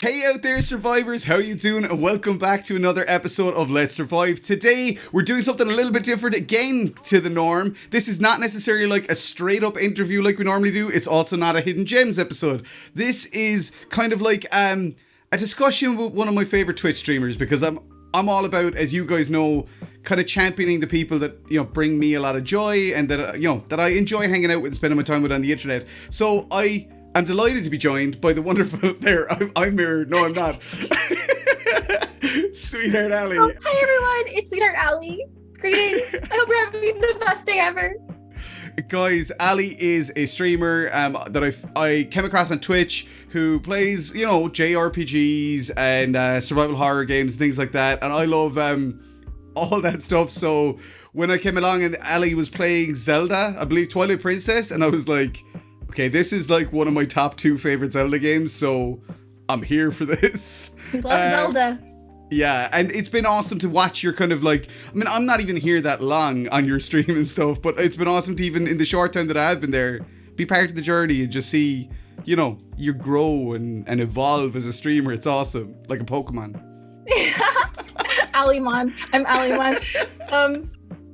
Hey out there, survivors, how you doing? And welcome back to another episode of Let's Survive. Today, we're doing something a little bit different again to the norm. This is not necessarily like a straight up interview like we normally do. It's also not a Hidden Gems episode. This is kind of like a discussion with one of my favorite Twitch streamers, because I'm all about, as you guys know, kind of championing the people that, you know, bring me a lot of joy and that, you know, that I enjoy hanging out with and spending my time with on the internet. So I'm delighted to be joined by the wonderful I'm mirrored. No, I'm not. SweetheartAlyy. Oh, hi everyone, it's SweetheartAlyy. Greetings. I hope you're having the best day ever. Guys, Alyy is a streamer that I came across on Twitch who plays, you know, JRPGs and survival horror games, things like that. And I love all that stuff. So when I came along and Alyy was playing Zelda, I believe Twilight Princess, and I was like, okay, this is like one of my top 2 favorite Zelda games, so I'm here for this. Love Zelda. Yeah, and it's been awesome to watch your kind of like, I mean, I'm not even here that long on your stream and stuff, but it's been awesome to, even in the short time that I have been there, be part of the journey and just see, you know, you grow and evolve as a streamer. It's awesome, like a Pokemon. Alymon. I'm Alymon.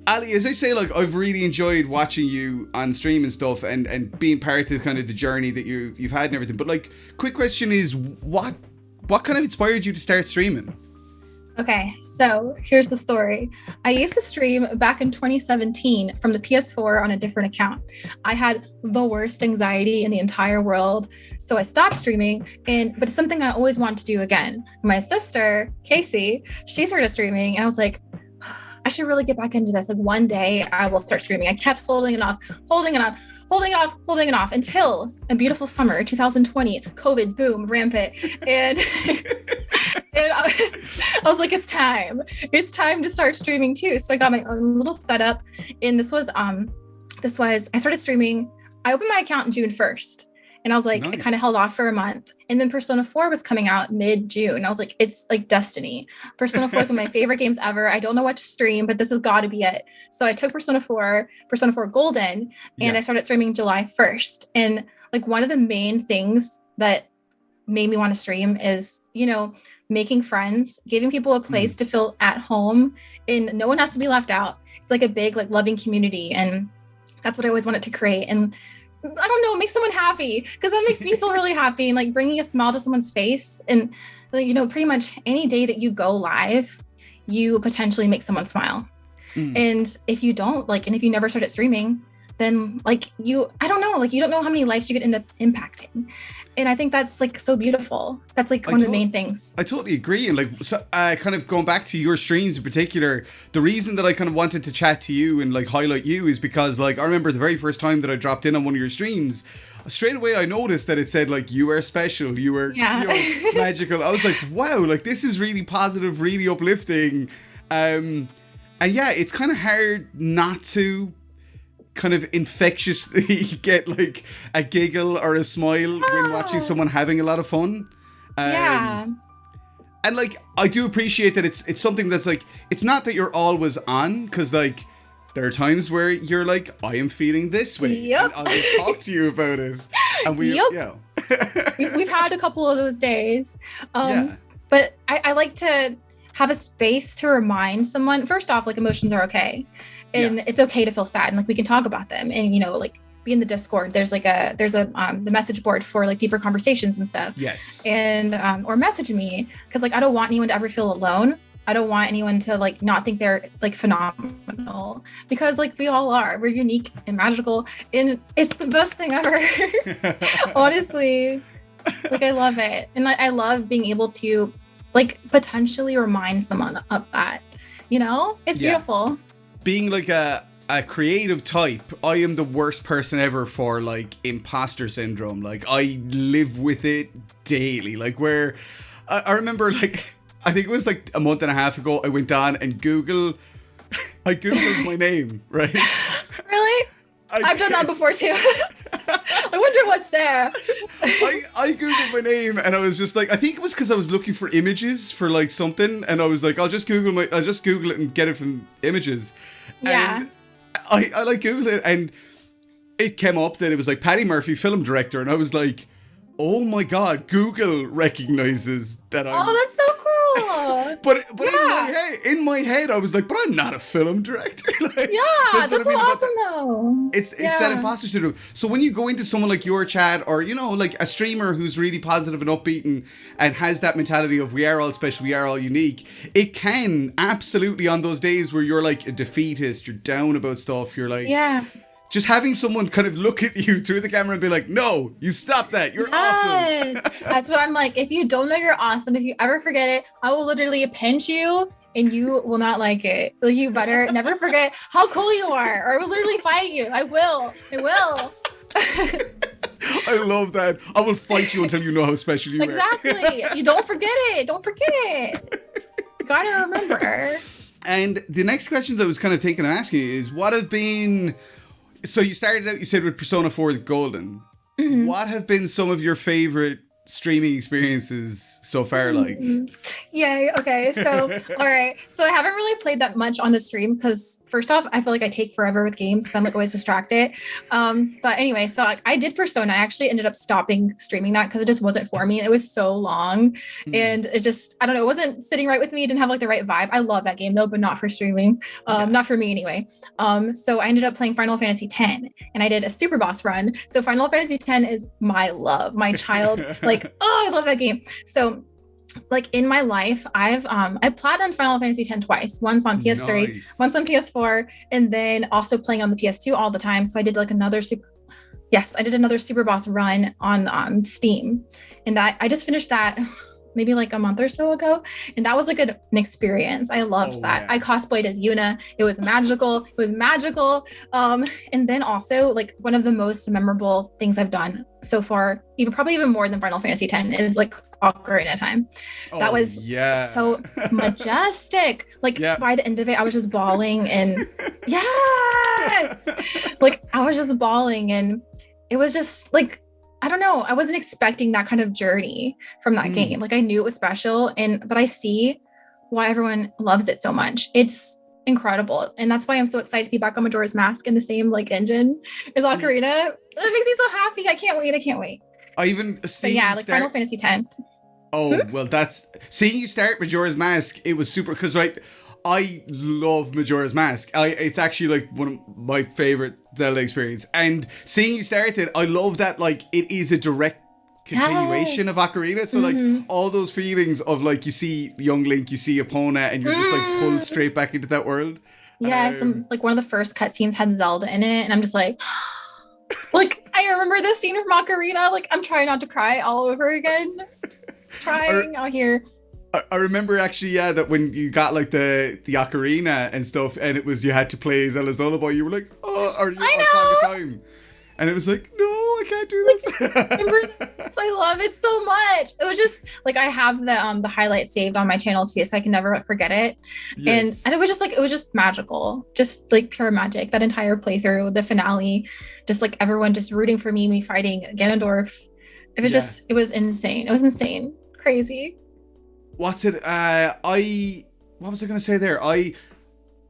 Alyy, as I say, like, I've really enjoyed watching you on stream and stuff, and being part of kind of the journey that you've had and everything. But like, quick question is, what kind of inspired you to start streaming? Okay, so here's the story. I used to stream back in 2017 from the PS4 on a different account. I had the worst anxiety in the entire world, so I stopped streaming, but it's something I always wanted to do again. My sister, Casey, she started streaming, and I was like, I should really get back into this. Like, one day I will start streaming. I kept holding it off until a beautiful summer, 2020, COVID, boom, rampant. And, and I was like, it's time to start streaming too. So I got my own little setup, and I started streaming. I opened my account on June 1st. And I was like, nice. I kind of held off for a month. And then Persona 4 was coming out mid-June. I was like, it's like destiny. Persona 4 is one of my favorite games ever. I don't know what to stream, but this has got to be it. So I took Persona 4 Golden, and I started streaming July 1st. And like, one of the main things that made me want to stream is, you know, making friends, giving people a place to feel at home, and no one has to be left out. It's like a big, like, loving community. And that's what I always wanted to create. And I don't know, make someone happy, because that makes me feel really happy, and like bringing a smile to someone's face. And like, you know, pretty much any day that you go live, you potentially make someone smile. And if you don't, like, and if you never started streaming, then like I don't know, like, you don't know how many lives you could end up impacting. And I think that's like so beautiful. That's like one of the main things. I totally agree. And like, so, kind of going back to your streams in particular, the reason that I kind of wanted to chat to you and like highlight you is because, like, I remember the very first time that I dropped in on one of your streams, straight away I noticed that it said like, you are special, you are, you know, magical. I was like, wow, like, this is really positive, really uplifting. And yeah, it's kind of hard not to kind of infectiously get like a giggle or a smile when watching someone having a lot of fun. And like, I do appreciate that it's something that's like, it's not that you're always on, because like, there are times where you're like, I am feeling this way, and I'll talk to you about it. And we've had a couple of those days. But I like to have a space to remind someone, first off, like, emotions are okay. And it's okay to feel sad, and like, we can talk about them, and, you know, like, be in the Discord. There's the message board for like deeper conversations and stuff. Yes. And or message me, because like, I don't want anyone to ever feel alone. I don't want anyone to like not think they're like phenomenal, because like, we all are. We're unique and magical, and it's the best thing ever. Honestly, like, I love it, and I love being able to like potentially remind someone of that. You know, it's beautiful. Being like a creative type, I am the worst person ever for like imposter syndrome. Like, I live with it daily. Like, where I remember, like, I think it was like a month and a half ago, I went on and Googled my name, right? Really? I've done that before too. I wonder what's there. I Googled my name, and I was just like, I think it was because I was looking for images for like something, and I was like, I'll just Google it and get it from images. Yeah. And I like Googled it, and it came up that it was like Paddy Murphy, film director, and I was like, oh my God, Google recognizes that I'm... Oh, that's so cool. But Yeah. in my head, I was like, but I'm not a film director. Like, Yeah, that's that's what I so mean about awesome though. it's Yeah. that imposter syndrome. So when you go into someone like your chat, or you know, like a streamer who's really positive and upbeat and has that mentality of we are all special, we are all unique, it can absolutely, on those days where you're like a defeatist, you're down about stuff, you're like, Yeah. just having someone kind of look at you through the camera and be like, no, you stop that, you're awesome. Yes. That's what I'm like. If you don't know you're awesome, if you ever forget it, I will literally pinch you and you will not like it. Like, you better never forget how cool you are, or I will literally fight you. I will. I love that. I will fight you until you know how special you are. Exactly. You don't forget it. Don't forget it. You gotta remember. And the next question that I was kind of thinking of asking you is, what have been... So you started out, you said, with Persona 4 Golden. Mm-hmm. What have been some of your favorite streaming experiences so far, like? Yay. Okay. So, all right. So I haven't really played that much on the stream because, first off, I feel like I take forever with games because I'm like always distracted. But anyway, so I did Persona. I actually ended up stopping streaming that because it just wasn't for me. It was so long, and it just, I don't know, it wasn't sitting right with me. It didn't have like the right vibe. I love that game though, but not for streaming. Not for me anyway. So I ended up playing Final Fantasy X, and I did a super boss run. So Final Fantasy X is my love, my child. Like, oh, I love that game. So, like, in my life, I platinumed Final Fantasy X twice. Once on PS3, Nice. once on PS4, and then also playing on the PS2 all the time. So I did like another super boss run on Steam, and that I just finished that maybe like a month or so ago, and that was like an experience. I loved that. Yeah. I cosplayed as Yuna. It was magical. And then also, like, one of the most memorable things I've done so far, probably even more than Final Fantasy X, is like Ocarina of Time. That was so majestic. Like, by the end of it, I was just bawling, and yes, like I was just bawling, and it was just like, I don't know. I wasn't expecting that kind of journey from that game. Like, I knew it was special, but I see why everyone loves it so much. It's incredible. And that's why I'm so excited to be back on Majora's Mask in the same like engine as Ocarina. It makes me so happy. I can't wait. I even see Final Fantasy X. Oh, well, that's... Seeing you start Majora's Mask, it was super... Because, right, I love Majora's Mask. It's actually, like, one of my favorite Zelda experience. And seeing you start it, I love that, like, it is a direct continuation of Ocarina. So, like, all those feelings of, like, you see young Link, you see Epona, and you're just, like, pulled straight back into that world. Yes, like, one of the first cutscenes had Zelda in it, and I'm just like... like, I remember this scene from Ocarina. Like, I'm trying not to cry all over again. Trying out here. I remember actually, that when you got like the ocarina and stuff, and it was you had to play Zelda's Lullaby, you were like, oh, are you on Song of Time? And it was like, no, I can't do this. Remember this? I love it so much. It was just like, I have the highlight saved on my channel too, so I can never forget it. Yes. And it was just magical, just like pure magic. That entire playthrough, the finale, just like everyone just rooting for me fighting Ganondorf. It was it was insane. It was insane. Crazy. What was I gonna say there? I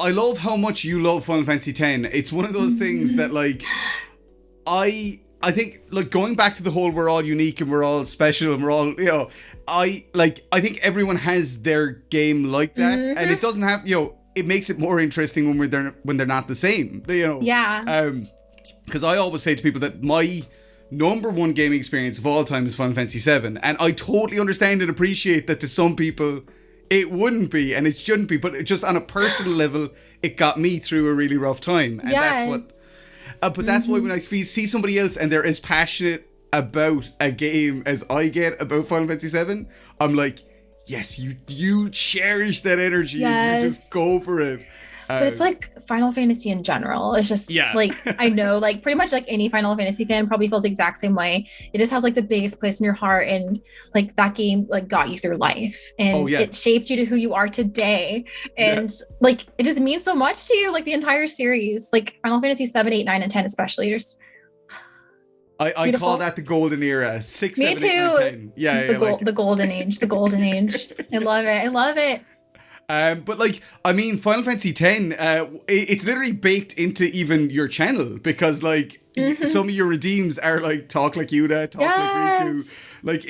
love how much you love Final Fantasy X. It's one of those things that, like, I think, like, going back to the whole we're all unique and we're all special and we're all, you know, I think everyone has their game like that, and it doesn't have, you know, it makes it more interesting when they're not the same, you know. Yeah. Because I always say to people that my number one gaming experience of all time is Final Fantasy VII, and I totally understand and appreciate that to some people it wouldn't be and it shouldn't be, but it just on a personal level it got me through a really rough time, and that's what that's why when I see somebody else and they're as passionate about a game as I get about Final Fantasy VII, I'm like, yes, you cherish that energy, and you just go for it. But it's like Final Fantasy in general. It's just like, I know, like, pretty much like any Final Fantasy fan probably feels the exact same way. It just has like the biggest place in your heart, and like that game like got you through life, and it shaped you to who you are today. And like, it just means so much to you, like the entire series, like Final Fantasy 7, 8, 9, and 10 especially. Just I call that the golden era. 6, 7, 8, 9, 10. The golden age. The golden age. I love it. But like, I mean, Final Fantasy X, it's literally baked into even your channel, because like some of your redeems are like talk like Yuda, talk like Riku. Like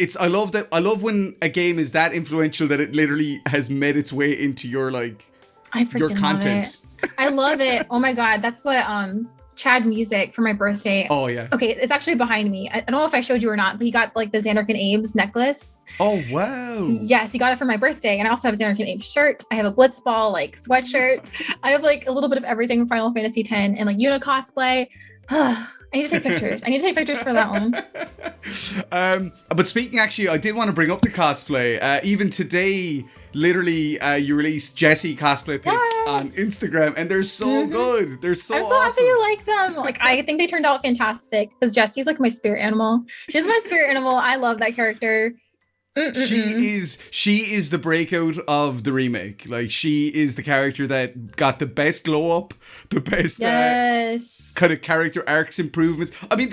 I love when a game is that influential that it literally has made its way into your like your content. I love it. Oh my god, that's what Chad Music for my birthday. Oh yeah. Okay, it's actually behind me. I don't know if I showed you or not, but he got like the Xanark and Abe's necklace. Oh wow. Yes, he got it for my birthday, and I also have a Xanark and Abe shirt. I have a Blitzball like sweatshirt. I have like a little bit of everything from Final Fantasy X and like Yuna cosplay. I need to take pictures. I need to take pictures for that one. But speaking, actually, I did want to bring up the cosplay. Even today, literally, you released Jessie cosplay pics on Instagram, and they're so good. They're so I'm so awesome. happy you like them. Like, I think they turned out fantastic because Jessie's like my spirit animal. She's my spirit animal. I love that character. She is the breakout of the remake. Like, she is the character that got the best glow up, the best kind of character arcs improvements. I mean,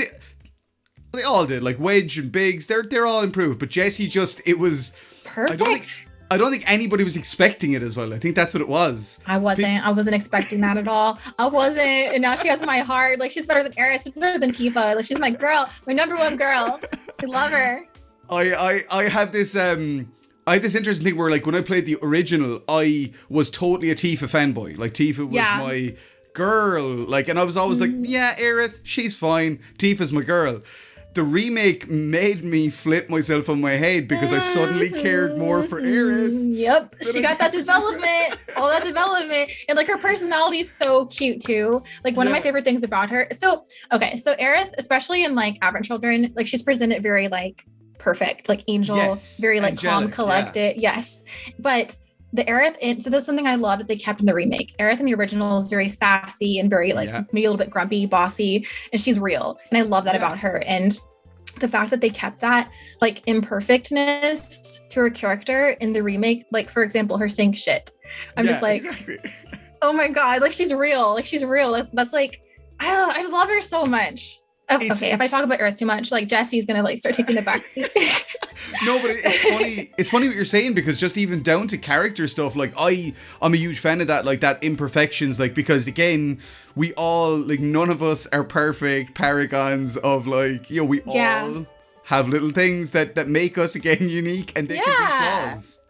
they all did. Like Wedge and Biggs, they're all improved. But Jessie it was perfect. I don't think anybody was expecting it as well. I think that's what it was. I wasn't expecting that at all. I wasn't. And now she has my heart. Like, she's better than Aerith. She's better than Tifa. Like, she's my girl, my number one girl. I love her. I have this interesting thing where, like, when I played the original, I was totally a Tifa fanboy. Like, Tifa was my girl. Like, and I was always like, yeah, Aerith, she's fine. Tifa's my girl. The remake made me flip myself on my head because I suddenly cared more for Aerith. Yep, she got that development, all that development, and like her personality is so cute too. Like one of my favorite things about her. So Aerith, especially in like Advent Children, like she's presented very like perfect, like angel, very like calm, collected. Yes, but the Aerith, so this is something I love that they kept in the remake. Aerith in the original is very sassy and very like maybe a little bit grumpy, bossy, and she's real. And I love that about her. And the fact that they kept that like imperfectness to her character in the remake, like for example, her saying shit. I'm just like, oh my God, like she's real. Like she's real. That's like, I love her so much. If I talk about Aerith too much, like Jessie's gonna like start taking the backseat. No, but it's funny. It's funny what you're saying because just even down to character stuff, like I'm a huge fan of that, like that imperfections, like because again, we all like none of us are perfect paragons of like we all have little things that make us again unique and they can be flaws.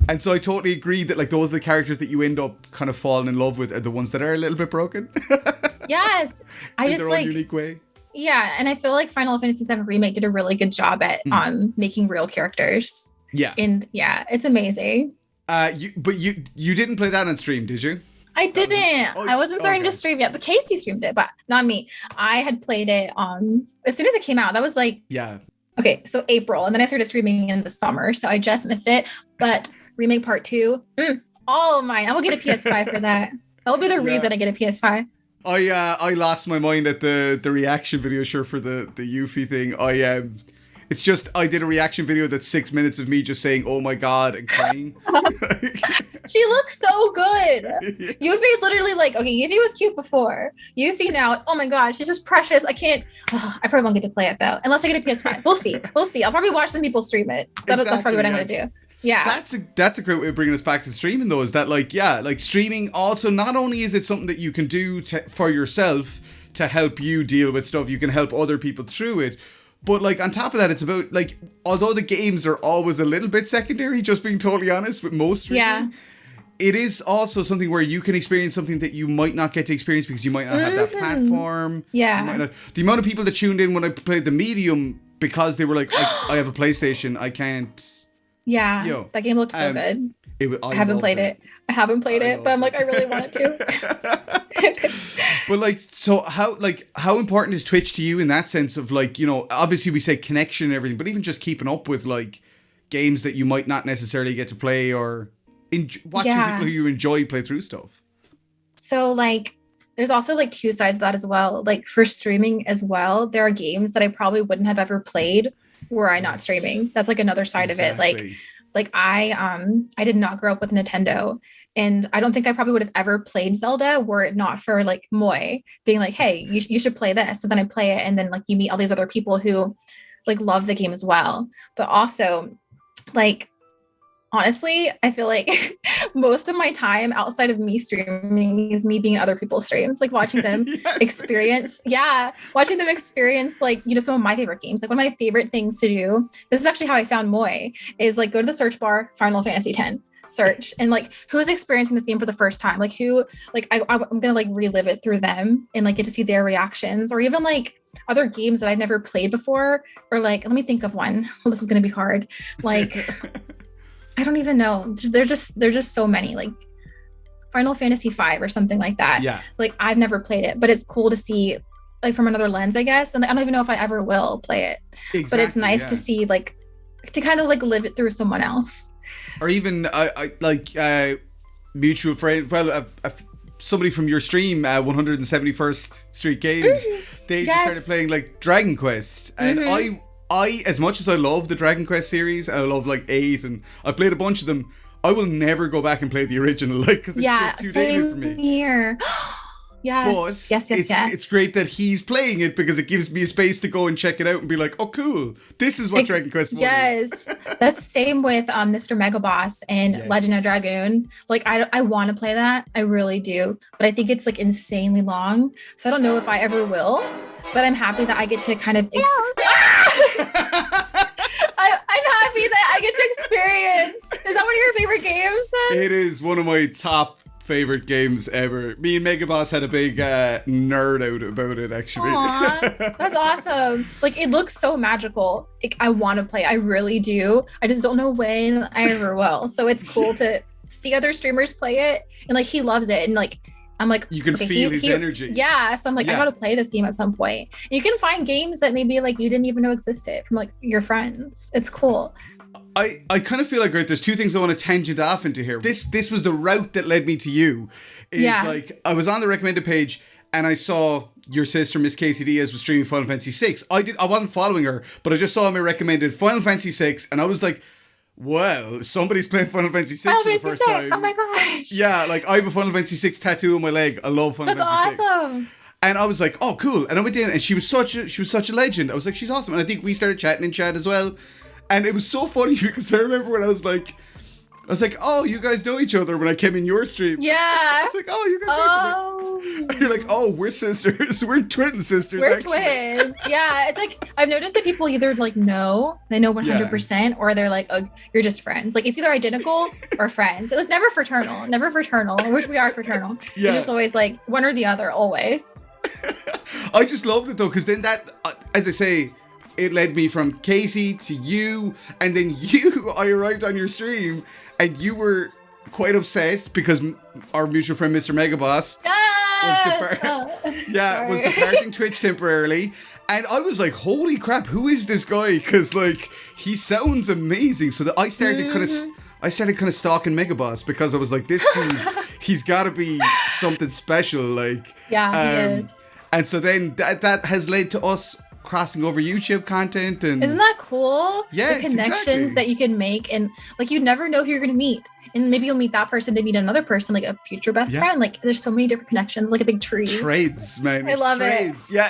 And so I totally agree that like those are the characters that you end up kind of falling in love with are the ones that are a little bit broken. Yes, I just their like own unique way. Yeah, and I feel like Final Fantasy VII Remake did a really good job at making real characters. Yeah, and it's amazing. But you didn't play that on stream, did you? I didn't. I wasn't starting to stream yet, but Casey streamed it, but not me. I had played it as soon as it came out. That was like okay, so April, and then I started streaming in the summer, so I just missed it. But Remake Part 2, all of mine. I will get a PS5 for that. That will be the reason I get a PS5. I lost my mind at the reaction video for the Yuffie thing. It's just I did a reaction video that's 6 minutes of me just saying oh my God and crying. She looks so good. Yuffie's literally like, okay, Yuffie was cute before. Yuffie now, oh my God, she's just precious. I probably won't get to play it though, unless I get a PS5. We'll see. I'll probably watch some people stream it. That's probably what I'm gonna do. Yeah, that's a great way of bringing us back to streaming though, is that like streaming also not only is it something that you can do for yourself to help you deal with stuff, you can help other people through it, but like on top of that, it's about like although the games are always a little bit secondary, just being totally honest with most streaming, it is also something where you can experience something that you might not get to experience because you might not have that platform. The amount of people that tuned in when I played the Medium because they were like I have a PlayStation, I can't. Yeah, that game looks so good. I haven't played it. But I'm like, I really want it to. But like, so how important is Twitch to you in that sense of like, obviously we say connection and everything, but even just keeping up with like games that you might not necessarily get to play or watching people who you enjoy play through stuff. So like, there's also like two sides of that as well. Like for streaming as well, there are games that I probably wouldn't have ever played were I not streaming. That's like another side of it. Like I did not grow up with Nintendo, and I don't think I probably would have ever played Zelda were it not for like Moy being like, hey, you should play this. So then I play it, and then like you meet all these other people who like love the game as well. But also like honestly, I feel like most of my time outside of me streaming is me being in other people's streams, like watching them Yes. experience. Yeah. Watching them experience, like, you know, some of my favorite games. Like one of my favorite things to do, this is actually how I found Moy, is like go to the search bar, Final Fantasy X, search, and like who's experiencing this game for the first time, like who, like I'm gonna like relive it through them and like get to see their reactions, or even like other games that I've never played before, or like, let me think of one. Well, this is gonna be hard. Like I don't even know. They're just so many, like Final Fantasy V or something like that. Yeah. Like I've never played it, but it's cool to see like from another lens, I guess. And I don't even know if I ever will play it. Exactly, but it's nice to see, like, to kind of like live it through someone else. Or even I like mutual friend. Well, somebody from your stream, 171st Street Games. They just started playing like Dragon Quest, and I, as much as I love the Dragon Quest series, and I love like 8, and I've played a bunch of them, I will never go back and play the original, like, because it's just too dated for me. Here. Yes. But it's great that he's playing it, because it gives me a space to go and check it out and be like, oh, cool, this is what Dragon Quest 1 is. Yes, that's same with Mr. Mega Boss and Legend of Dragoon. Like, I want to play that, I really do, but I think it's like insanely long, so I don't know if I ever will. But I'm happy that I get to kind of I'm happy that I get to experience. Is that one of your favorite games then? It is one of my top favorite games ever. Me and Mega Boss had a big nerd out about it, actually. Aww, that's awesome. Like, it looks so magical. Like, I want to play. I really do. I just don't know when I ever will. So it's cool to see other streamers play it, and like he loves it, and like I'm like, you can feel his energy. Yeah. So I'm like, I gotta play this game at some point. And you can find games that maybe like you didn't even know existed from like your friends. It's cool. I kind of feel like, right, there's two things I want to tangent off into here. This was the route that led me to you. Like, I was on the recommended page and I saw your sister, Miss Casey Diaz, was streaming Final Fantasy VI. I wasn't following her, but I just saw me recommended Final Fantasy VI, and I was like, well, somebody's playing Final Fantasy VI for the first time. Oh my gosh. Yeah, like I have a Final Fantasy VI tattoo on my leg. I love Final Fantasy VI. That's awesome. And I was like, oh, cool. And I went in, and she was such a legend. I was like, she's awesome. And I think we started chatting in chat as well. And it was so funny because I remember when I was like, oh, you guys know each other when I came in your stream. Yeah. I was like, oh, you guys know each other. And you're like, oh, we're sisters. We're twin sisters, We're actually. twins. Yeah. It's like, I've noticed that people either like know, they know 100%, or they're like, oh, you're just friends. Like, it's either identical or friends. It was never fraternal. I wish we are fraternal. Yeah. It's just always like one or the other, always. I just loved it though, because then that, as I say, it led me from Casey to you, and then I arrived on your stream, and you were quite upset because our mutual friend Mr. Megaboss was departing Twitch temporarily, and I was like, holy crap, who is this guy? Because like, he sounds amazing. So that I started kind of stalking Megaboss, because I was like, this dude, he's got to be something special. Like, he is. And so then that has led to us crossing over YouTube content, and isn't that cool? Yes, the connections that you can make, and like you never know who you're gonna meet, and maybe you'll meet that person, they meet another person, like a future best friend. Like, there's so many different connections, like a big tree. Trades, man. I love it. Yeah,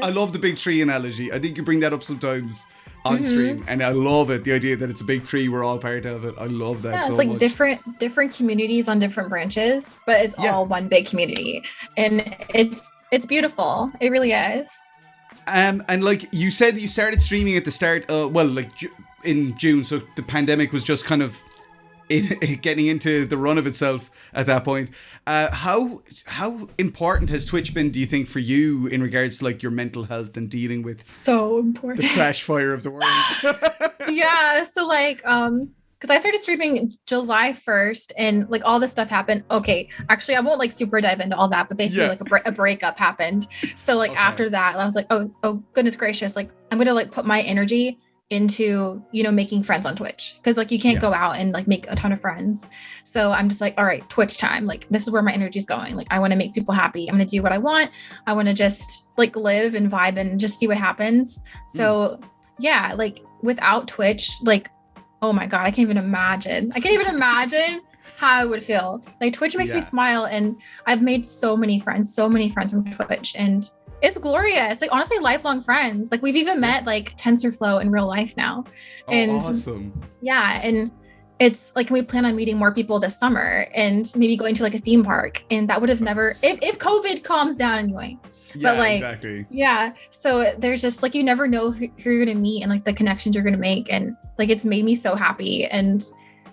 I love the big tree analogy. I think you bring that up sometimes on stream, and I love it. The idea that it's a big tree, we're all part of it. I love that. It's like much. different communities on different branches, but it's all one big community, and it's beautiful. It really is. And like you said, you started streaming at the start, in June, so the pandemic was just kind of getting into the run of itself at that point. How important has Twitch been, do you think, for you in regards to like your mental health and dealing with so important the trash fire of the world? Yeah, so like because I started streaming July 1st, and like all this stuff happened. Okay, actually, I won't like super dive into all that, but basically like a breakup happened. So like after that, I was like, oh goodness gracious, like I'm gonna like put my energy into, you know, making friends on Twitch, because like you can't go out and like make a ton of friends. So I'm just like, all right, Twitch time. Like, this is where my energy is going. Like, I want to make people happy. I'm gonna do what I want. I want to just like live and vibe and just see what happens. So yeah, like without Twitch, like, oh my God, I can't even imagine how I would feel. Like, Twitch makes me smile, and I've made so many friends from Twitch, and it's glorious. Like, honestly, lifelong friends. Like, we've even met like TensorFlow in real life now. And awesome. Yeah. And it's like we plan on meeting more people this summer and maybe going to like a theme park, and that would have never if COVID calms down anyway. Yeah, but like exactly. Yeah, so there's just like you never know who you're gonna meet and like the connections you're gonna make, and like it's made me so happy. And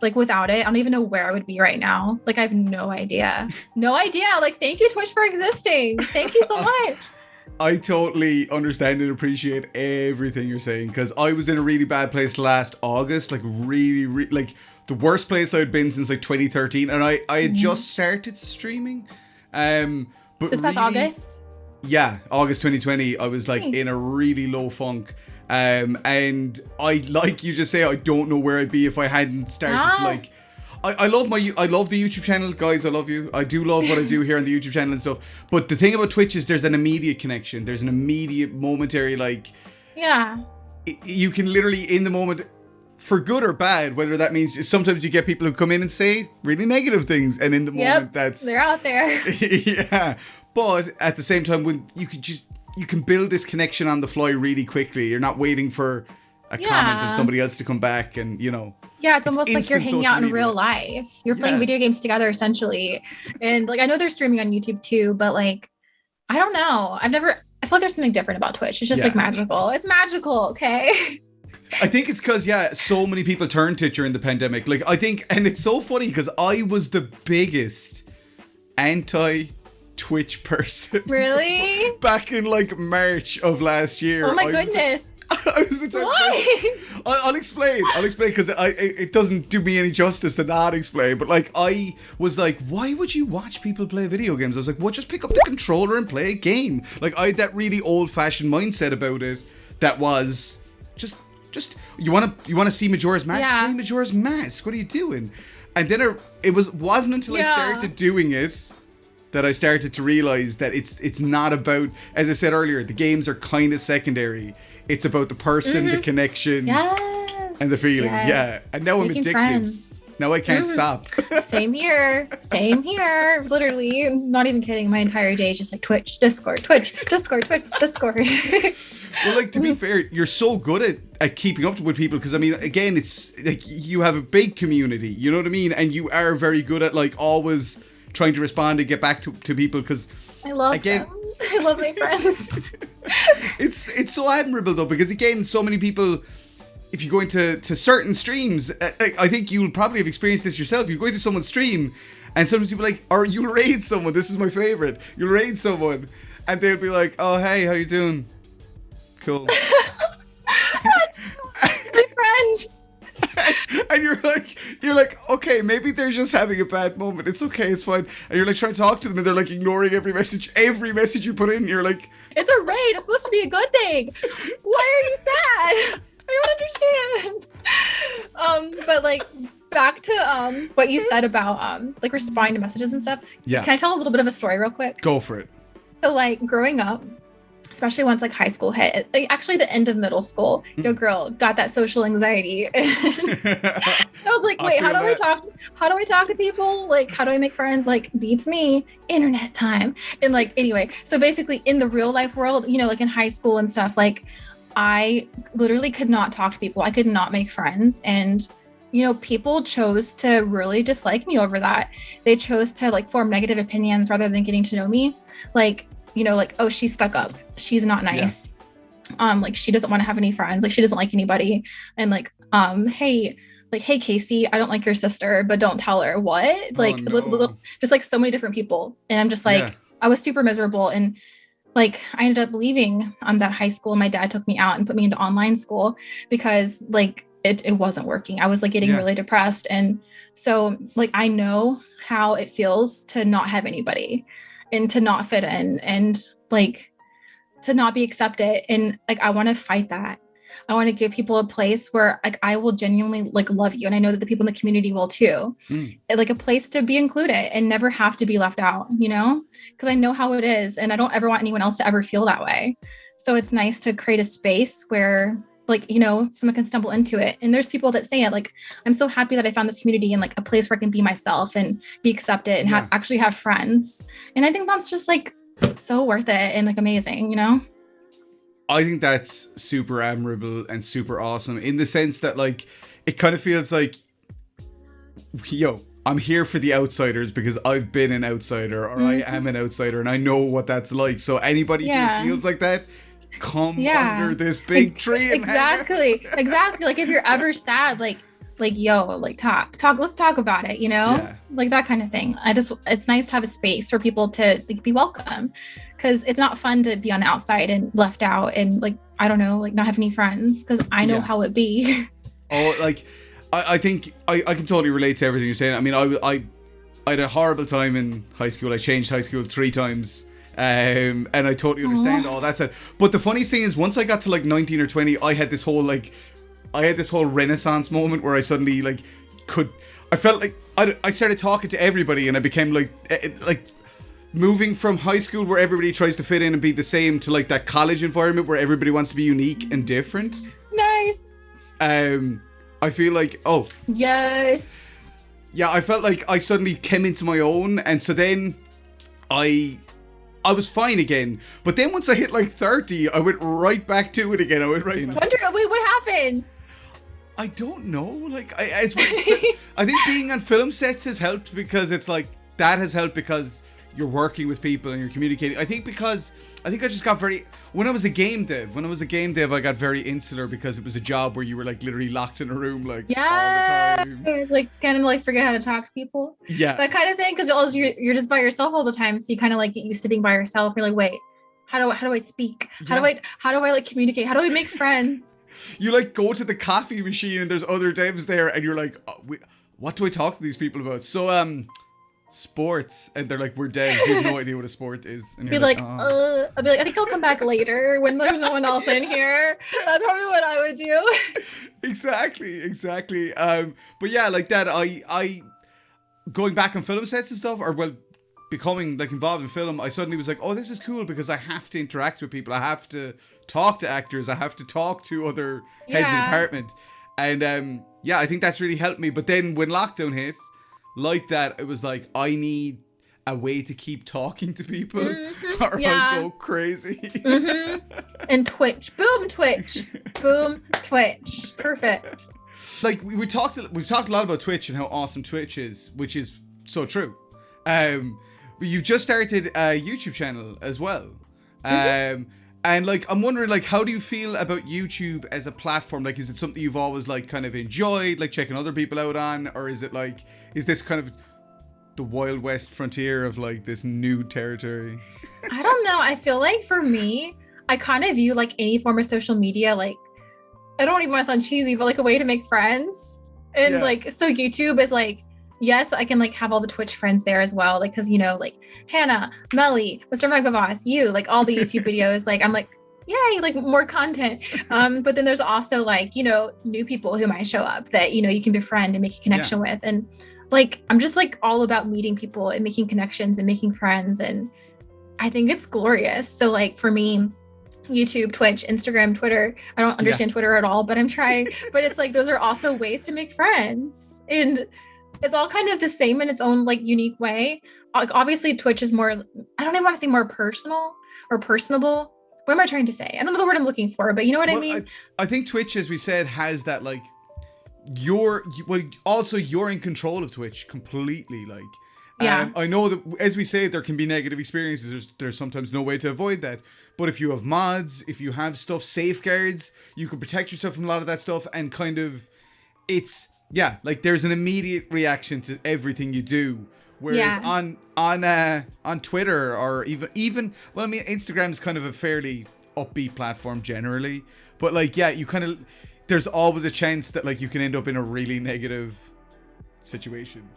like without it, I don't even know where I would be right now. Like I have no idea. Like thank you, Twitch, for existing. Thank you so much. I totally understand and appreciate everything you're saying, because I was in a really bad place last August, like really like the worst place I'd been since like 2013, and I had just started streaming. But this past August? Yeah, August 2020, I was like in a really low funk. And I, like you just say, I don't know where I'd be if I hadn't started to like. I love the YouTube channel, guys. I love you. I do love what I do here on the YouTube channel and stuff. But the thing about Twitch is there's an immediate connection. There's an immediate momentary, like, you can literally in the moment, for good or bad, whether that means sometimes you get people who come in and say really negative things, and in the moment they're out there. Yeah. But at the same time, when you can build this connection on the fly really quickly. You're not waiting for a comment and somebody else to come back, and Yeah, it's almost like you're hanging out in real life. You're playing video games together essentially. And like I know they're streaming on YouTube too, but like I don't know. I feel like there's something different about Twitch. It's just like magical. It's magical, okay? I think it's because so many people turned to it during the pandemic. Like I think, and it's so funny because I was the biggest anti-Twitch person. Really? Back in like March of last year. Oh my goodness. I was the type Why? I'll explain because it doesn't do me any justice to not explain. But like I was like, why would you watch people play video games? I was like, well, just pick up the controller and play a game. Like I had that really old-fashioned mindset about it. That was just you want to see Majora's Mask? Play Majora's Mask. What are you doing? And then it wasn't until I started doing it that I started to realize that it's not about, as I said earlier, the games are kind of secondary. It's about the person, the connection, and the feeling. Yes. Yeah. And now I'm addicted. Friends. Now I can't stop. Same here. Literally, not even kidding. My entire day is just like Twitch, Discord, Twitch, Discord, Twitch, Discord. Well, like, to be fair, you're so good at keeping up with people, because I mean, again, it's like you have a big community, you know what I mean? And you are very good at like always trying to respond and get back to people, because I love them. I love my friends. It's so admirable though, because again, so many people, if you go into certain streams, I think you'll probably have experienced this yourself. You go into someone's stream and sometimes people like, or you'll raid someone. This is my favorite. You'll raid someone and they'll be like, oh, hey, how you doing? Cool. My friend. And you're like, okay, maybe they're just having a bad moment. It's okay, it's fine. And you're like trying to talk to them, and they're like ignoring every message you put in. You're like, it's a raid. It's supposed to be a good thing. Why are you sad? I don't understand. But like back to what you said about like responding to messages and stuff. Yeah. Can I tell a little bit of a story real quick? Go for it. So like growing up, especially once like high school hit, like actually the end of middle school, your girl got that social anxiety. I was like, wait, how do I talk to people? Like, how do I make friends? Like, beats me, internet time. And like, anyway, so basically in the real life world, like in high school and stuff, like I literally could not talk to people. I could not make friends. And people chose to really dislike me over that. They chose to like form negative opinions rather than getting to know me. Like, like, oh, she's stuck up. She's not nice. Yeah. Like she doesn't want to have any friends. Like she doesn't like anybody. And like, hey Casey, I don't like your sister, but don't tell her. What? Like, just like so many different people. And I'm just like, I was super miserable. And like, I ended up leaving that high school. My dad took me out and put me into online school because like it wasn't working. I was like getting really depressed. And so like, I know how it feels to not have anybody and to not fit in and like to not be accepted. And like, I want to fight that. I want to give people a place where like I will genuinely like love you. And I know that the people in the community will too. Like a place to be included and never have to be left out, because I know how it is. And I don't ever want anyone else to ever feel that way. So it's nice to create a space where like, someone can stumble into it. And there's people that say it like, I'm so happy that I found this community and like a place where I can be myself and be accepted and actually have friends. And I think that's just like so worth it and like amazing, I think that's super admirable and super awesome in the sense that like, it kind of feels like yo, I'm here for the outsiders because I've been an outsider, or I am an outsider, and I know what that's like. So anybody who feels like that, come under this big tree and exactly. Like if you're ever sad, like yo, like talk, let's talk about it, you know? Yeah. Like that kind of thing. It's nice to have a space for people to like be welcome, because it's not fun to be on the outside and left out and like, I don't know, like not have any friends, because I know how it be. Oh, like I think I can totally relate to everything you're saying. I mean, I had a horrible time in high school. I changed high school 3 times. And I totally understand all that stuff. But the funniest thing is, once I got to like 19 or 20, I had this whole renaissance moment where I suddenly I felt like I started talking to everybody, and I became like moving from high school where everybody tries to fit in and be the same to like that college environment where everybody wants to be unique and different. Nice. I feel like, yes. Yeah, I felt like I suddenly came into my own, and so then I was fine again. But then once I hit like 30, I went right back to it again. I went right in. Wait, what happened? I don't know. Like, I think being on film sets has helped, because it's like, that has helped because you're working with people and you're communicating. I think I just got when I was a game dev, I got very insular, because it was a job where you were like literally locked in a room like all the time. It was like kind of like forget how to talk to people. Yeah. That kind of thing, because you're just by yourself all the time, so you kind of like get used to being by yourself. You're like, wait, how do I speak? How do I like communicate? How do I make friends? You like go to the coffee machine and there's other devs there, and you're like, what do I talk to these people about? So sports, and they're like, we're devs, we have no idea what a sport is. And I'll be like, I think I'll come back later when there's no one else in here. That's probably what I would do. Exactly. But yeah, like that, I going back on film sets and stuff, or becoming like involved in film, I suddenly was like, oh, this is cool, because I have to interact with people, I have to talk to actors, I have to talk to other heads of department, and I think that's really helped me. But then when lockdown hit, like that, it was like, I need a way to keep talking to people, or I'll go crazy. And Twitch, boom Twitch, perfect. Like we've talked a lot about Twitch and how awesome Twitch is, which is so true. But you've just started a YouTube channel as well. And like, I'm wondering, like, how do you feel about YouTube as a platform? Like, is it something you've always like kind of enjoyed, like checking other people out on, or is this kind of the Wild West frontier of like this new territory? I don't know. I feel like for me, I kind of view like any form of social media, like, I don't even want to sound cheesy, but like a way to make friends. And like, so YouTube is like, yes, I can like have all the Twitch friends there as well. Like, cause you know, like Hannah, Melly, Mr. Megavoss, you, like all the YouTube videos, like I'm like, yay, like more content. But then there's also like, you know, new people who might show up that, you know, you can befriend and make a connection with. And like, I'm just like all about meeting people and making connections and making friends. And I think it's glorious. So like for me, YouTube, Twitch, Instagram, Twitter. I don't understand Twitter at all, but I'm trying. But it's like, those are also ways to make friends. And it's all kind of the same in its own like unique way. Like obviously Twitch is more, I don't even want to say more personal or personable. What am I trying to say? I don't know the word I'm looking for, but you know what I mean? I think Twitch, as we said, has that like, you're in control of Twitch completely. Like, I know that, as we say, there can be negative experiences. There's sometimes no way to avoid that. But if you have mods, if you have safeguards, you can protect yourself from a lot of that stuff. And kind of, it's, like there's an immediate reaction to everything you do. Whereas on Twitter, or even well, I mean, Instagram is kind of a fairly upbeat platform generally. But like, you kind of, there's always a chance that like you can end up in a really negative situation.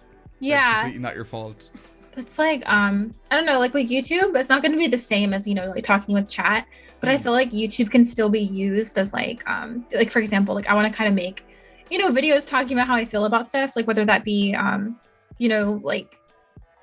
Like, completely not your fault. It's like, I don't know, like with YouTube, it's not going to be the same as, you know, like talking with chat, but I feel like YouTube can still be used as like for example, like I want to kind of make, you know, videos talking about how I feel about stuff, like whether that be, you know, like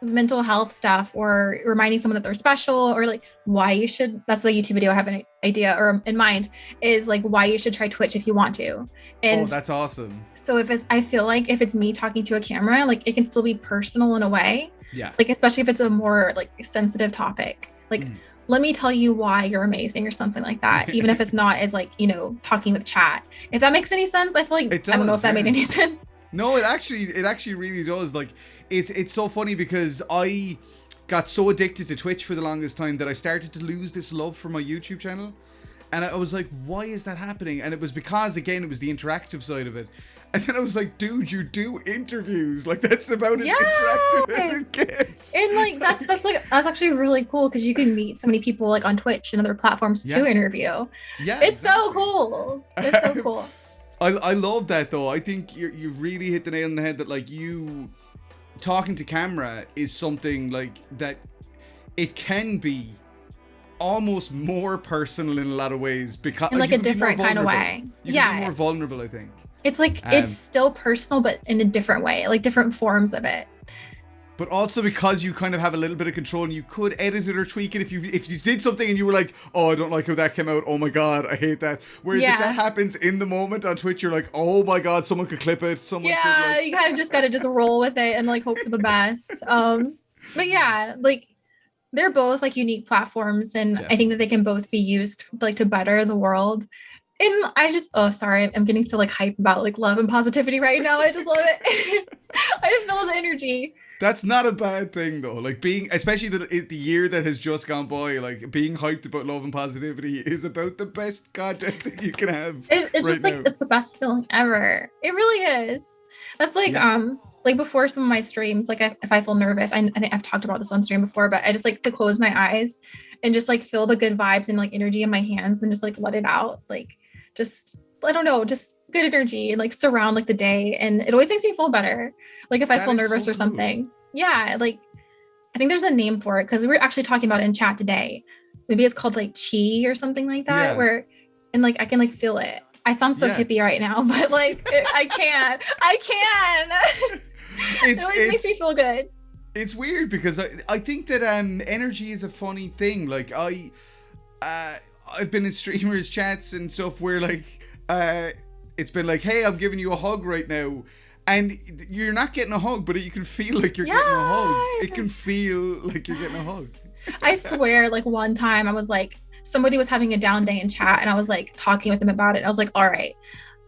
mental health stuff, or reminding someone that they're special, or like why you should, that's the YouTube video I have an idea or in mind, is like why you should try Twitch if you want to. And that's awesome. So I feel like if it's me talking to a camera, like it can still be personal in a way. Yeah. Like, especially if it's a more like sensitive topic, like, let me tell you why you're amazing or something like that. Even if it's not as like, you know, talking with chat, if that makes any sense. I feel like, I don't know if that made any sense. No, it actually really does. Like, it's so funny because I got so addicted to Twitch for the longest time that I started to lose this love for my YouTube channel. And I was like, why is that happening? And it was because, again, it was the interactive side of it. And then I was like, dude, you do interviews. Like, that's about as interactive as it gets. And like that's actually really cool because you can meet so many people like on Twitch and other platforms to interview. Yeah, it's so cool. It's so cool. I love that though. I think you've really hit the nail on the head that like you talking to camera is something like that. It can be almost more personal in a lot of ways because in like a different kind of way. You can be more vulnerable, I think. It's like it's still personal, but in a different way, like different forms of it. But also because you kind of have a little bit of control and you could edit it or tweak it if you did something and you were like, oh, I don't like how that came out. Oh my God, I hate that. Whereas if that happens in the moment on Twitch, you're like, oh my God, someone could clip it. Someone could like... you kind of just got to just roll with it and like hope for the best. But yeah, like they're both like unique platforms and I think that they can both be used like to better the world. And I just, I'm getting so like hype about like love and positivity right now. I just love it. I feel the energy. That's not a bad thing though. Like being, especially the year that has just gone by, like being hyped about love and positivity is about the best content that you can have. It's just like, it's the best feeling ever. It really is. That's like, like before some of my streams, like if I feel nervous, I think I've talked about this on stream before, but I just like to close my eyes and just like feel the good vibes and like energy in my hands and just like let it out. Like just, I don't know, just good energy and like surround like the day. And it always makes me feel better. Like if I feel nervous or something. Yeah. Like I think there's a name for it because we were actually talking about it in chat today. Maybe it's called like chi or something like that where, and like, I can like feel it. I sound so hippie right now, but like I can. It always makes me feel good. It's weird because I think that energy is a funny thing. Like I've been in streamers chats and stuff where like it's been like, hey, I'm giving you a hug right now, and you're not getting a hug, but you can feel like you're getting a hug. It can feel like you're getting a hug. I swear, like one time I was like, somebody was having a down day in chat and I was like talking with them about it. I was like, all right,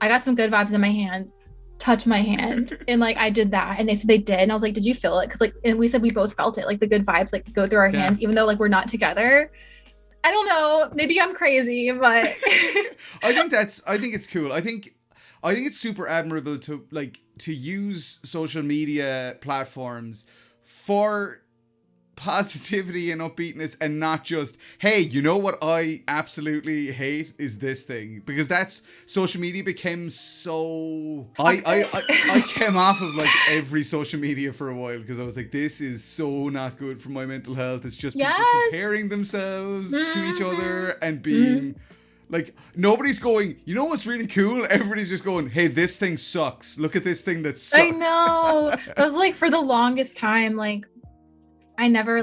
I got some good vibes in my hands. Touch my hand. And like I did that and they said they did. And I was like, did you feel it? Because like, and we said we both felt it, like the good vibes like go through our hands, even though like we're not together. I don't know. Maybe I'm crazy, but I think it's cool. I think it's super admirable to use social media platforms for positivity and upbeatness and not just, hey, you know what I absolutely hate is this thing, because that's social media became so I came off of like every social media for a while because I was like, this is so not good for my mental health. It's just people comparing themselves to each other and being like, nobody's going, you know what's really cool? Everybody's just going, hey, this thing sucks. Look at this thing that sucks. I know. That was like for the longest time, like I never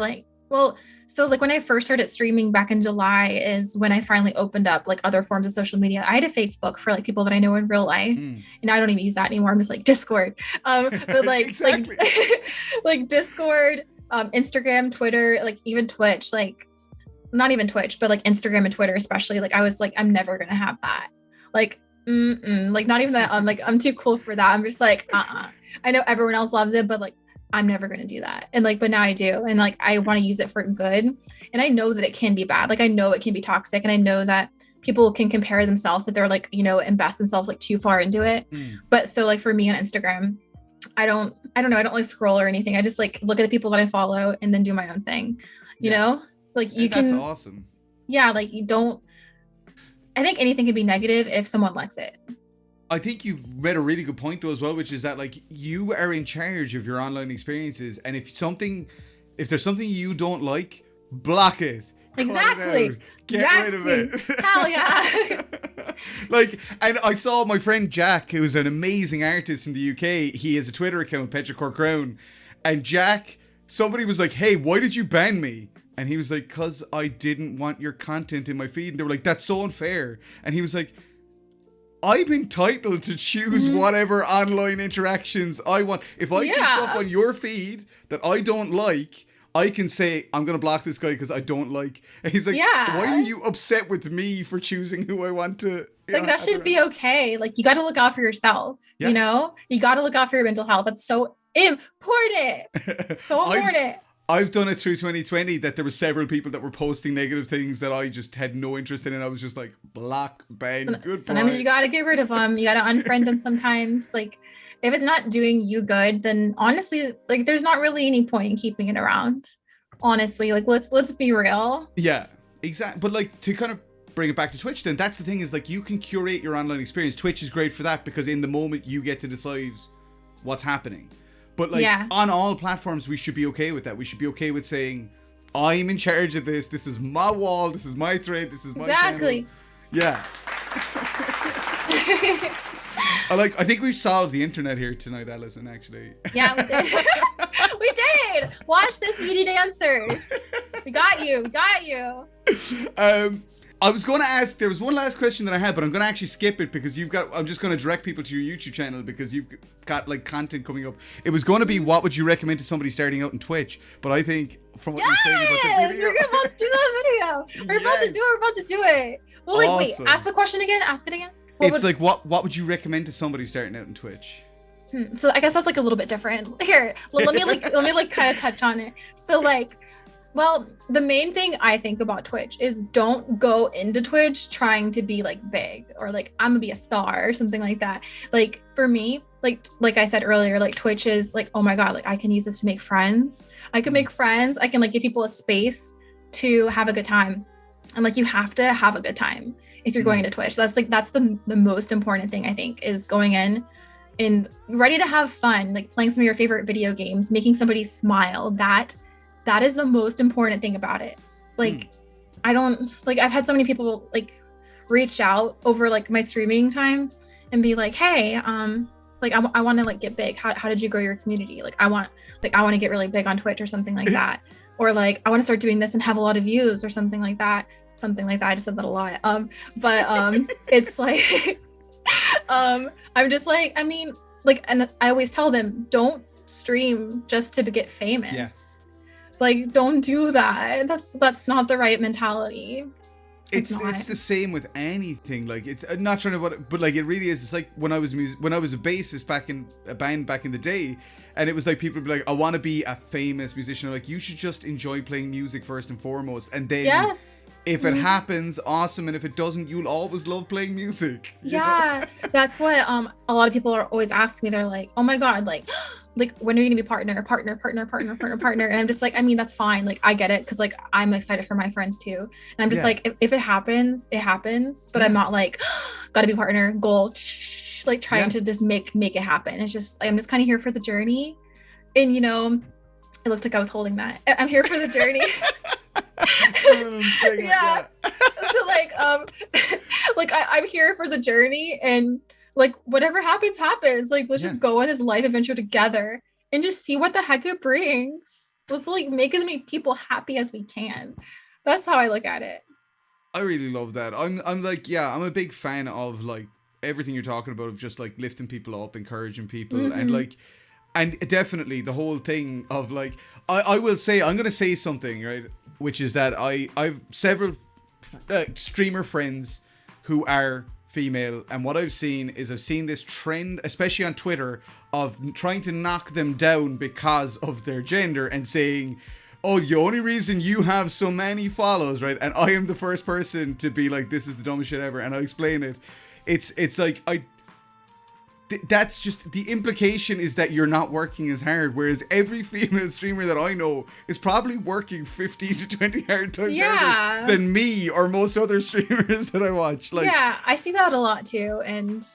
so like when I first started streaming back in July is when I finally opened up like other forms of social media. I had a Facebook for like people that I know in real life, and I don't even use that anymore. I'm just like Discord, but like like Discord, Instagram, Twitter, like even Twitch, like not even Twitch, but like Instagram and Twitter especially. Like I was like, I'm never gonna have that. Like, like not even that. I'm like, I'm too cool for that. I'm just like, I know everyone else loves it, but like, I'm never going to do that. And like, but now I do. And like, I want to use it for good. And I know that it can be bad. Like, I know it can be toxic. And I know that people can compare themselves if they're like, you know, invest themselves like too far into it. But so like for me on Instagram, I don't know. I don't like scroll or anything. I just like look at the people that I follow and then do my own thing, you know, like you can. That's awesome. Yeah. Like you don't, I think anything can be negative if someone lets it. I think you made a really good point though as well, which is that like you are in charge of your online experiences, and if there's something you don't like, block it. Exactly. Get rid of it. Hell yeah. Like, and I saw my friend Jack, who's an amazing artist in the UK. He has a Twitter account, Petrichor Crown, and Jack, somebody was like, "Hey, why did you ban me?" And he was like, "'Cause I didn't want your content in my feed." And they were like, "That's so unfair." And he was like, I'm entitled to choose whatever online interactions I want. If I see stuff on your feed that I don't like, I can say, I'm going to block this guy because I don't like. And he's like, why are you upset with me for choosing who I want to Like that should be okay. Like you got to look out for yourself. Yeah. You know, you got to look out for your mental health. That's so important. So important. I've done it through 2020 that there were several people that were posting negative things that I just had no interest in, and I was just like, block, bang, goodbye. Sometimes you gotta get rid of them. You gotta unfriend them sometimes. Like if it's not doing you good, then honestly, like there's not really any point in keeping it around. Honestly, like let's be real. Yeah, exactly. But like to kind of bring it back to Twitch, then that's the thing is like you can curate your online experience. Twitch is great for that because in the moment you get to decide what's happening. But like on all platforms, we should be okay with that. We should be okay with saying, I'm in charge of this. This is my wall. This is my thread. This is my channel. Yeah. I think we solved the internet here tonight, Alison, actually. Yeah, we did. We did. Watch this video dancers. We got you. We got you. I was going to ask, there was one last question that I had, but I'm going to actually skip it because I'm just going to direct people to your YouTube channel because you've got like content coming up. It was going to be, what would you recommend to somebody starting out in Twitch? But I think from what you're saying about the video. We're about to do that video. We're about to do it. Well, like, awesome. Wait, ask the question again. Ask it again. What would you recommend to somebody starting out in Twitch? So I guess that's like a little bit different. Here, let me kind of touch on it. So like, well, the main thing I think about Twitch is don't go into Twitch trying to be like big or like I'm gonna be a star or something like that. Like for me, like I said earlier, like Twitch is like, oh my God, like I can use this to make friends. I can make friends. I can like give people a space to have a good time. And like you have to have a good time if you're going into Twitch. That's the most important thing I think is going in and ready to have fun, like playing some of your favorite video games, making somebody smile. That is the most important thing about it. Like, I don't, like, I've had so many people, like, reach out over, like, my streaming time and be like, hey, like, I want to, like, get big. How did you grow your community? Like, I want to get really big on Twitch or something like that. Or, like, I want to start doing this and have a lot of views or something like that. I just said that a lot. It's like, I'm just like, I mean, like, and I always tell them, don't stream just to get famous. Yes. Like, don't do that. That's not the right mentality. It's the same with anything. Like, it's not trying to, but like it really is. It's like when I was a bassist back in a band back in the day, and it was like people would be like, I want to be a famous musician. I'm like, you should just enjoy playing music first and foremost, and then if it happens, awesome, and if it doesn't, you'll always love playing music. Yeah, that's what a lot of people are always asking me. They're like, oh my God, like when are you gonna be partner? And I'm just like, I mean, that's fine. Like, I get it. Cause like, I'm excited for my friends too. And I'm just like, if it happens, it happens. But I'm not like, gotta be partner, goal, like trying to just make it happen. It's just, I'm just kind of here for the journey. And you know, it looked like I was holding that. I'm here for the journey. Yeah. So like, like I'm here for the journey, and like whatever happens. Like let's just go on this life adventure together and just see what the heck it brings. Let's like make as many people happy as we can. That's how I look at it. I really love that. I'm like, yeah, I'm a big fan of like everything you're talking about, of just like lifting people up, encouraging people, and like, and definitely the whole thing of like, I will say, I'm gonna say something, right, which is that I've several streamer friends who are female, and what I've seen this trend, especially on Twitter, of trying to knock them down because of their gender and saying, oh, the only reason you have so many follows, right? And I am the first person to be like, this is the dumbest shit ever, and I explain it. It's like, that's just, the implication is that you're not working as hard, whereas every female streamer that I know is probably working 50 to 20 hard times harder than me or most other streamers that I watch. Like, yeah, I see that a lot too, and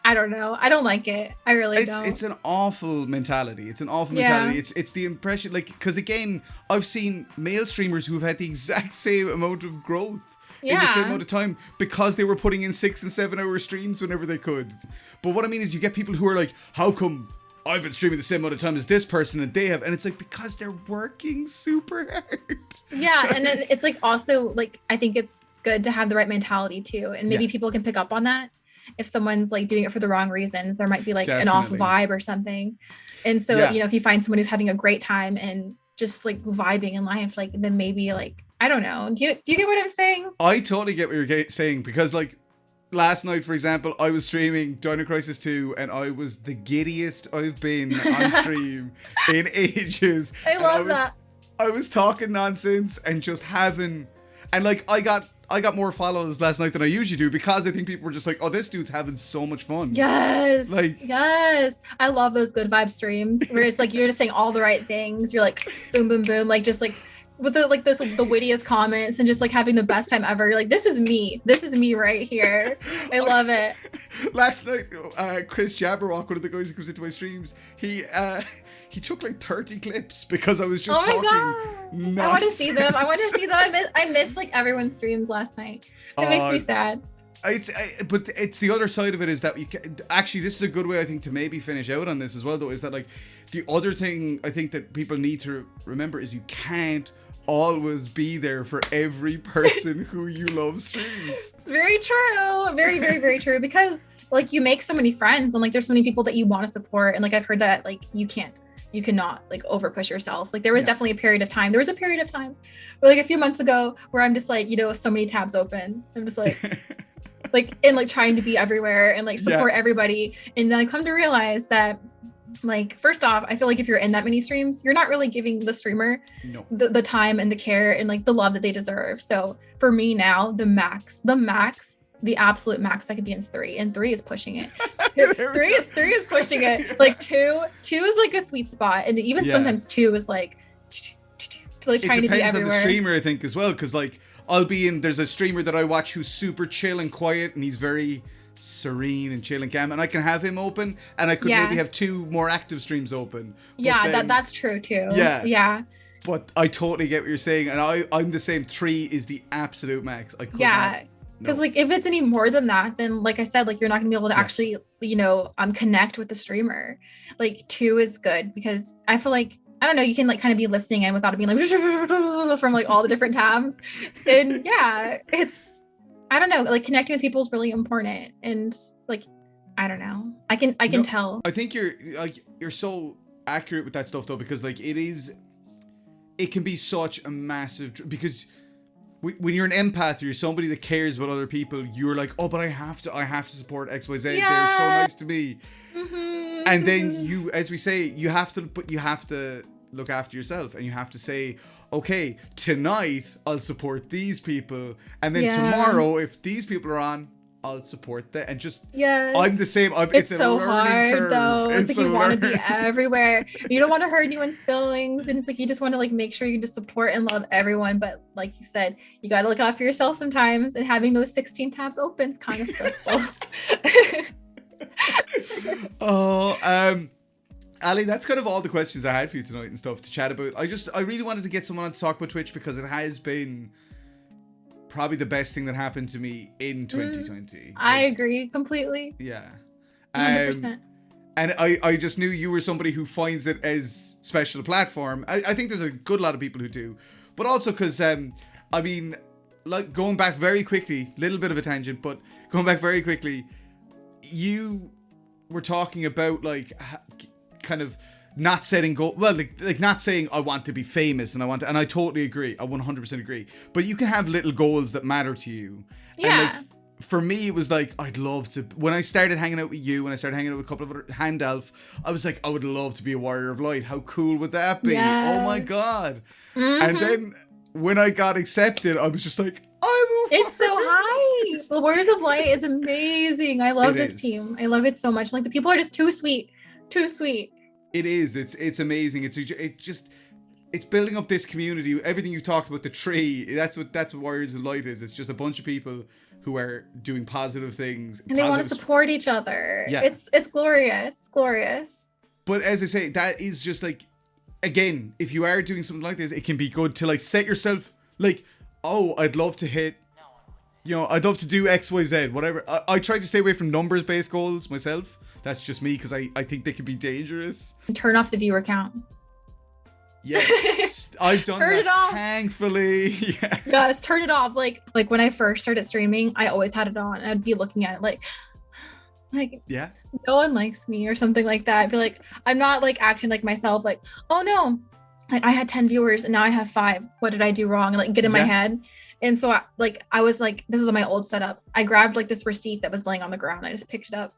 I don't know. I don't like it. I really don't. It's an awful mentality. It's the impression, like, because again, I've seen male streamers who've had the exact same amount of growth in the same amount of time because they were putting in 6 and 7 hour streams whenever they could. But what I mean is, you get people who are like, how come I've been streaming the same amount of time as this person and they have? And it's like, because they're working super hard. Yeah, and then it's like also like, I think it's good to have the right mentality too, and maybe people can pick up on that. If someone's like doing it for the wrong reasons, there might be like an off vibe or something. And so, you know, if you find someone who's having a great time and just like vibing in life, like then maybe like, I don't know. Do you get what I'm saying? I totally get what you're saying, because like last night, for example, I was streaming Dino Crisis 2 and I was the giddiest I've been on stream in ages. I love that. I was talking nonsense and just having, and like I got more follows last night than I usually do because I think people were just like, oh, this dude's having so much fun. Yes. Yes. I love those good vibe streams where it's like you're just saying all the right things. You're like boom, boom, boom, like just like with the wittiest comments and just like having the best time ever. You're like, this is me right here. I love it. Last night, Chris Jabberwock, one of the guys who comes into my streams, he took like 30 clips because I was just talking. God. Nonsense. I want to see them. I missed like everyone's streams last night. It makes me sad. But it's the other side of it is that you can, actually, this is a good way, I think, to maybe finish out on this as well, though, is that like the other thing I think that people need to remember is you can't always be there for every person who you love streams. Very true. Very, very, very true. Because like you make so many friends and like there's so many people that you want to support. And like I've heard that like you cannot like over push yourself. Like there was definitely a period of time. There was a period of time where like a few months ago where I'm just like, so many tabs open. I'm just like like and like trying to be everywhere and like support everybody. And then I come to realize that like first off, I feel like if you're in that many streams, you're not really giving the streamer the time and the care and like the love that they deserve. So for me now, the absolute max I could be in is 3, and 3 is pushing it. 3 is pushing it. Like 2 is like a sweet spot, and even sometimes 2 is like trying to be everywhere. It depends on the streamer, I think, as well, because like there's a streamer that I watch who's super chill and quiet, and he's very serene and chill and calm, and I can have him open, and I could maybe have 2 more active streams open. That's true too. Yeah. But I totally get what you're saying, and I'm the same. 3 is the absolute max. I could not. Because like if it's any more than that, then like I said, like you're not gonna be able to actually connect with the streamer. Like 2 is good because I feel like I don't know, you can like kind of be listening in without it being like from like all the different tabs. And it's I don't know, like connecting with people is really important. And like I don't know, I can tell. I think you're so accurate with that stuff though, because like it can be such a massive, because when you're an empath, you're somebody that cares about other people, you're like, oh, but I have to support XYZ. They're so nice to me. Mm-hmm. And then you, as we say, you have to look after yourself, and you have to say, okay, tonight I'll support these people, and then tomorrow, if these people are on, I'll support that. And just I'm the same. It's so hard curve. Though. It's like you want to be everywhere. You don't want to hurt anyone's feelings, and it's like you just want to like make sure you just support and love everyone. But like you said, you got to look out for yourself sometimes, and having those 16 tabs open is kind of stressful. Alyy, that's kind of all the questions I had for you tonight and stuff to chat about. I really wanted to get someone on to talk about Twitch because it has been probably the best thing that happened to me in 2020. I agree completely. Yeah. 100%. And I just knew you were somebody who finds it as special a platform. I think there's a good lot of people who do. But also because, I mean, like going back very quickly, little bit of a tangent, but going back very quickly, you were talking about like kind of not setting goal, well, like not saying I want to be famous and and I totally agree. I 100% agree. But you can have little goals that matter to you. Yeah. And like for me, it was like I'd love to. When I started hanging out with you, when I started hanging out with a couple of other hand elf, I was like, I would love to be a Warrior of Light. How cool would that be? Yes. Oh my god! Mm-hmm. And then when I got accepted, I was just like, it's so high. The Warriors of Light is amazing. I love this team. I love it so much. Like the people are just too sweet. It is. It's amazing. It's building up this community. Everything you talked about, the tree. That's what Warriors of Light is. It's just a bunch of people who are doing positive things, and they want to support each other. Yeah. It's glorious. It's glorious. But as I say, that is just like, again, if you are doing something like this, it can be good to like set yourself like, oh, I'd love to hit, I'd love to do XYZ, whatever. I try to stay away from numbers-based goals myself. That's just me because I think they can be dangerous. Turn off the viewer count. Yes, I've done turn that. It off. Thankfully, yeah. Yes, turn it off. Like when I first started streaming, I always had it on. I'd be looking at it like yeah, no one likes me or something like that. I'd be like, I'm not like acting like myself. Like, oh no, like I had 10 viewers and now I have 5. What did I do wrong? And like get in my head. And so I was like, this is my old setup. I grabbed like this receipt that was laying on the ground. I just picked it up,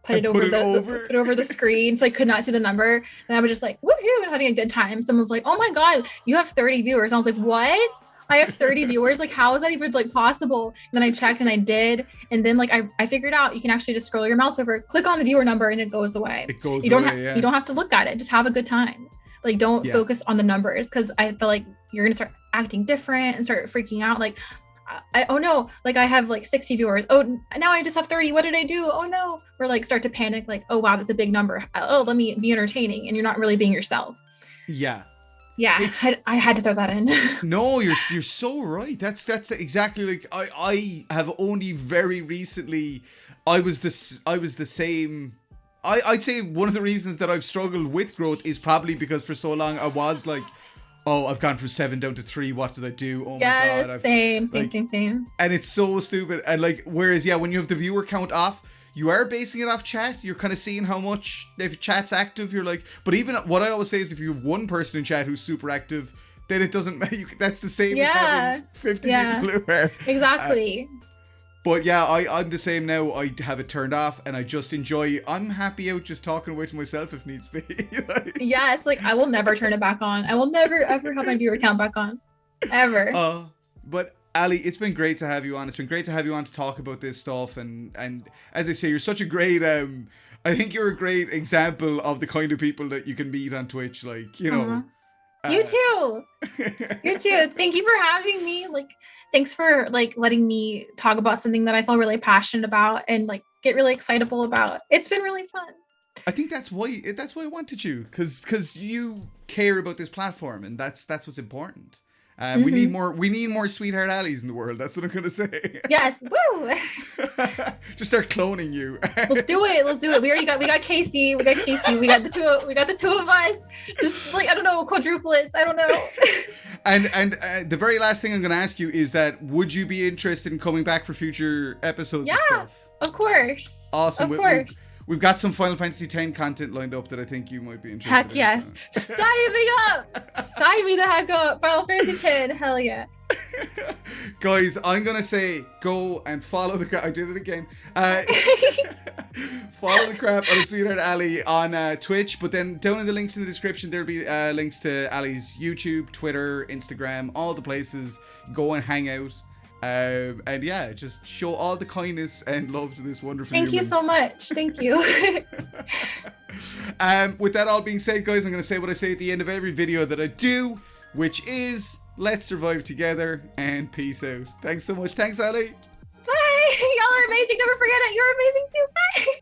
put it over the screen so I could not see the number. And I was just like, woohoo, I'm having a good time. Someone's like, oh my God, you have 30 viewers. And I was like, what? I have 30 viewers. Like, how is that even like possible? And then I checked and I did. And then like I figured out you can actually just scroll your mouse over, click on the viewer number, and it goes away. It goes you don't away, you don't have to look at it. Just have a good time. Like, don't focus on the numbers, because I feel like you're gonna start acting different and start freaking out. Like, oh no, like I have like 60 viewers. Oh, now I just have 30. What did I do? Oh no. Or like start to panic, like, oh wow, that's a big number. Oh, let me be entertaining. And you're not really being yourself. Yeah. Yeah, I had to throw that in. No, you're so right. That's exactly like I have only very recently. I was the same. I'd say one of the reasons that I've struggled with growth is probably because for so long I was like, oh, I've gone from 7 down to 3. What did I do? Oh my God. Same. And it's so stupid. And like, whereas, when you have the viewer count off, you are basing it off chat. You're kind of seeing how much, if chat's active, you're like, but even what I always say is if you have one person in chat who's super active, then it doesn't matter. That's the same as having 50 people who are. Exactly. But yeah, I'm the same now. I have it turned off and I just enjoy. I'm happy out just talking away to myself if needs be. Yes, like I will never turn it back on. I will never ever have my viewer count back on. Ever. But Alyy, it's been great to have you on. It's been great to have you on to talk about this stuff. And as I say, you're such a great, I think you're a great example of the kind of people that you can meet on Twitch. Like, you know. You too. You too. Thank you for having me. Like, thanks for like letting me talk about something that I feel really passionate about and like get really excitable about. It's been really fun. I think that's why I wanted you, because you care about this platform, and that's what's important. We need more SweetheartAllyys in the world. That's what I'm gonna say. Yes, woo! Just start cloning you. Let's do it. We got Casey. We got the two of us. Just like, I don't know, quadruplets. I don't know. And the very last thing I'm gonna ask you is that would you be interested in coming back for future episodes and stuff? Of course. Awesome. Of course. We've got some Final Fantasy X content lined up that I think you might be interested in. Heck yes. So. Sign me up. Sign me the heck up. Final Fantasy X. Hell yeah. Guys, I'm going to say go and follow the crap. I did it again. Follow the crap on SweetheartAlyy on Twitch. But then down in the links in the description, there'll be links to Ally's YouTube, Twitter, Instagram, all the places. Go and hang out. And yeah, just show all the kindness and love to this wonderful human. Thank you so much. Thank you. With that all being said, guys, I'm going to say what I say at the end of every video that I do, which is, let's survive together and peace out. Thanks so much. Thanks, Alyy. Bye. Y'all are amazing. Never forget it. You're amazing too. Bye.